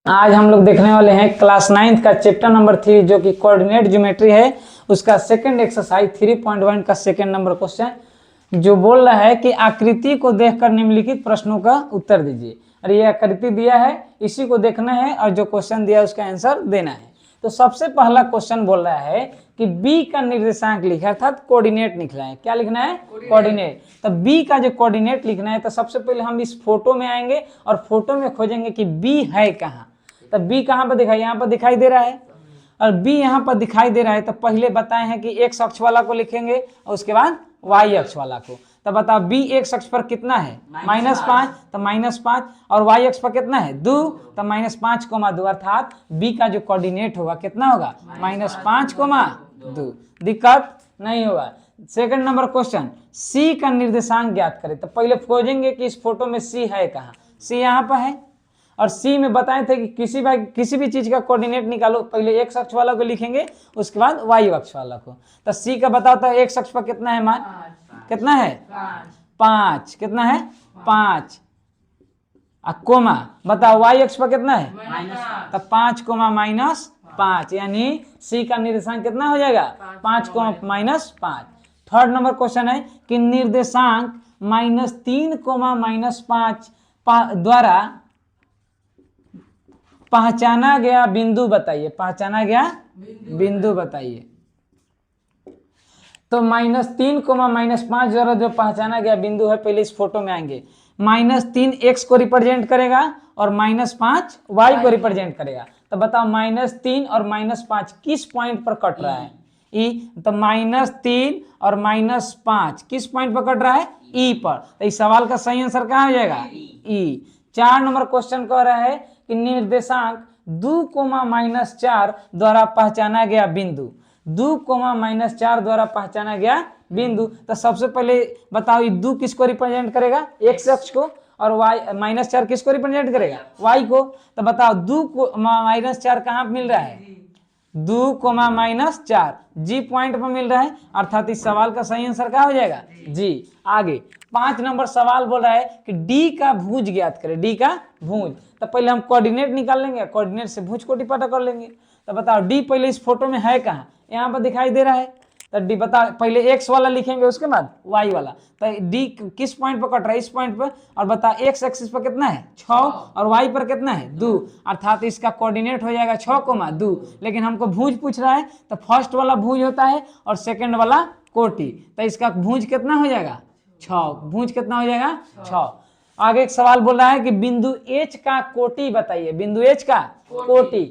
आज हम लोग देखने वाले हैं क्लास 9 का चैप्टर नंबर 3 जो कि कोऑर्डिनेट ज्योमेट्री है। उसका सेकंड एक्सरसाइज 3.1 का सेकंड नंबर क्वेश्चन जो बोल रहा है कि आकृति को देखकर निम्नलिखित प्रश्नों का उत्तर दीजिए। और ये आकृति दिया है, इसी को देखना है और जो क्वेश्चन दिया है उसका आंसर देना है। तो सबसे पहला क्वेश्चन बोल रहा है कि बी का निर्देशांक लिखा अर्थात कोऑर्डिनेट लिखना है। क्या लिखना है? कोऑर्डिनेट। तो बी का जो कोऑर्डिनेट लिखना है तो सबसे पहले हम इस फोटो में आएंगे और फोटो में खोजेंगे कि बी है कहाँ। तो बी कहाँ पर दिखाई? यहाँ पर दिखाई दे रहा है और बी यहाँ पर दिखाई दे रहा है। तो पहले बताए हैं कि एक्स अक्ष वाला को लिखेंगे और उसके बाद वाई अक्ष वाला को। तो बताओ बी एक्स अक्ष पर कितना है? -5। तो -5 और वाई अक्ष पर कितना है? 2। तो -5, 2 अर्थात बी का जो कोऑर्डिनेट होगा कितना होगा? -5, 2। दिक्कत नहीं होगा। सेकंड नंबर क्वेश्चन, सी का निर्देशांक ज्ञात करें। तो पहले खोजेंगे कि इस फोटो में सी है कहाँ। सी यहाँ पर है और सी में बताए थे कि किसी भी चीज का कोऑर्डिनेट निकालो, पहले एक्स अक्ष वाला को लिखेंगे उसके बाद वाई अक्ष वाला को। तो सी का बताओ तो एक्स अक्ष पर कितना है मान? कितना है? 5। कितना है? 5। कोमा बताओ वाई अक्ष पर कितना है? तो 5, -5 यानी सी का निर्देशांक कितना हो जाएगा? 5, -5। थर्ड नंबर क्वेश्चन है कि निर्देशांक -3, -5 द्वारा पहचाना गया बिंदु बताइए। पहचाना गया बिंदु बताइए। तो -3, -5 द्वारा जो पहचाना गया बिंदु है, पहले इस फोटो में आएंगे। -3 एक्स को रिप्रेजेंट करेगा और -5 वाई को रिप्रेजेंट करेगा। तो बताओ -3 और -5 किस पॉइंट पर कट रहा है? ई। तो -3 और -5 किस पॉइंट पर कट रहा है? ई पर। तो इस सवाल का सही आंसर कहाँ हो जाएगा? ई। 4 नंबर क्वेश्चन कह रहा है कि निर्देशांक 2, -4 द्वारा पहचाना गया बिंदु। 2, -4 द्वारा पहचाना गया बिंदु। तो सबसे पहले बताओ ये 2 किसको रिप्रेजेंट करेगा? एक्स अक्ष को। और वाई -4 किसको रिप्रेजेंट करेगा? वाई को। तो बताओ 2 -4 कहाँ मिल रहा है? 2, -4 जी पॉइंट पर मिल रहा है, अर्थात इस सवाल का सही आंसर क्या हो जाएगा? जी। आगे 5 नंबर सवाल बोल रहा है कि डी का भुज ज्ञात करें। डी का भुज। तो पहले हम कोऑर्डिनेट निकाल लेंगे, कोऑर्डिनेट से भुज को पता कर लेंगे। तो बताओ डी पहले इस फोटो में है कहाँ? यहाँ पर दिखाई दे रहा है। तो डी बताओ, पहले एक्स वाला लिखेंगे उसके बाद वाई वाला। तो डी किस पॉइंट पर कट रहा है? इस पॉइंट पर। और बताओ एक्स एक्सिस पर कितना है? 6 और वाई पर कितना है? 2, अर्थात इसका कोऑर्डिनेट हो जाएगा 6, 2। लेकिन हमको भुज पूछ रहा है तो फर्स्ट वाला भुज होता है और सेकंड वाला कोटि। तो इसका भुज कितना हो जाएगा? 6। भुज कितना हो जाएगा? 6। आगे एक सवाल बोल रहा है कि बिंदु एच का कोटि बताइए। बिंदु एच का कोटि।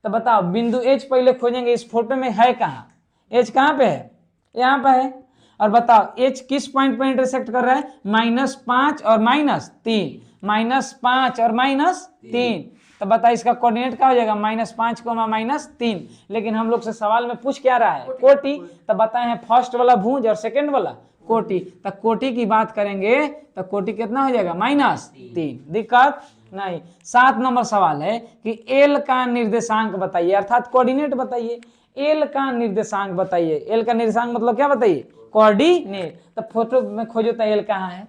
तो बताओ बिंदु एच पहले खोजेंगे, इस फोटो में है कहाँ? एच कहाँ पे है? यहाँ पे है। और बताओ एच किस पॉइंट पर इंटरसेक्ट कर रहा है? -5 और -3। -5 और -3। तो बताइए इसका कोऑर्डिनेट क्या हो जाएगा? -5, -3। लेकिन हम लोग से सवाल में पूछ क्या रहा है? कोटि। तो बताए हैं फर्स्ट वाला भुज और सेकंड वाला कोटि। तो कोटि की बात करेंगे तो कोटि कितना हो जाएगा? -3। दिक्कत नहीं। 7 नंबर सवाल है कि एल का निर्देशांक बताइए, अर्थात कोऑर्डिनेट बताइए। एल का निर्देशांक बताइए। एल का निर्देशांक मतलब क्या बताइए? कोऑर्डिनेट। तो फोटो में खोजो तो एल कहाँ है?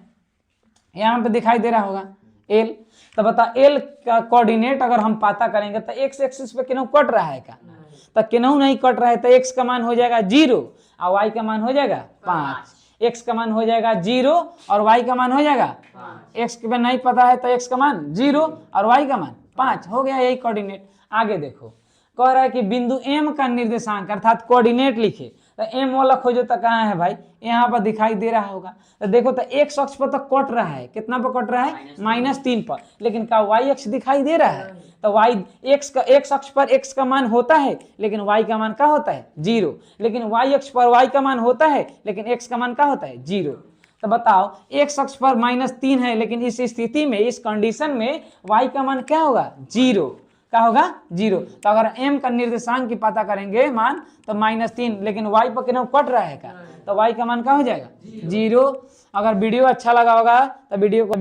यहाँ पे दिखाई दे रहा होगा एल। तो बता एल का कोऑर्डिनेट अगर हम पता करेंगे तो एक्स एक्सिस पे केनहू कट रहा है क्या? तो केनहू नहीं कट रहा है। तो एक्स का मान हो जाएगा 0 और वाई का मान हो जाएगा 5। एक्स का मान हो जाएगा 0 और वाई का मान हो जाएगा एक्स के नहीं पता है तो एक्स का मान 0 और वाई का मान 5 हो गया, यही कोऑर्डिनेट। आगे देखो कह रहा है कि बिंदु एम का निर्देशांक अर्थात कोऑर्डिनेट लिखे। तो एम वाला खोजो तो कहाँ है भाई? यहाँ पर दिखाई दे रहा होगा। तो देखो तो एक्स अक्ष पर तो कट रहा है। कितना पर कट रहा है? -3 पर। लेकिन क्या वाई अक्ष दिखाई दे रहा है? तो वाई एक्स अक्ष पर एक्स का मान होता है लेकिन वाई का मान क्या होता है? 0। लेकिन वाई अक्ष पर वाई का मान होता है लेकिन एक्स का मान क्या होता है? 0। तो बताओ एक्स अक्ष पर -3 है लेकिन इस स्थिति में, इस कंडीशन में वाई का मान क्या होगा? 0। क्या होगा? 0। तो अगर m का निर्देशांक की पता करेंगे मान तो -3, लेकिन y पर कितना कट रहा है का? तो y का मान क्या हो जाएगा? 0। अगर वीडियो अच्छा लगा होगा तो वीडियो को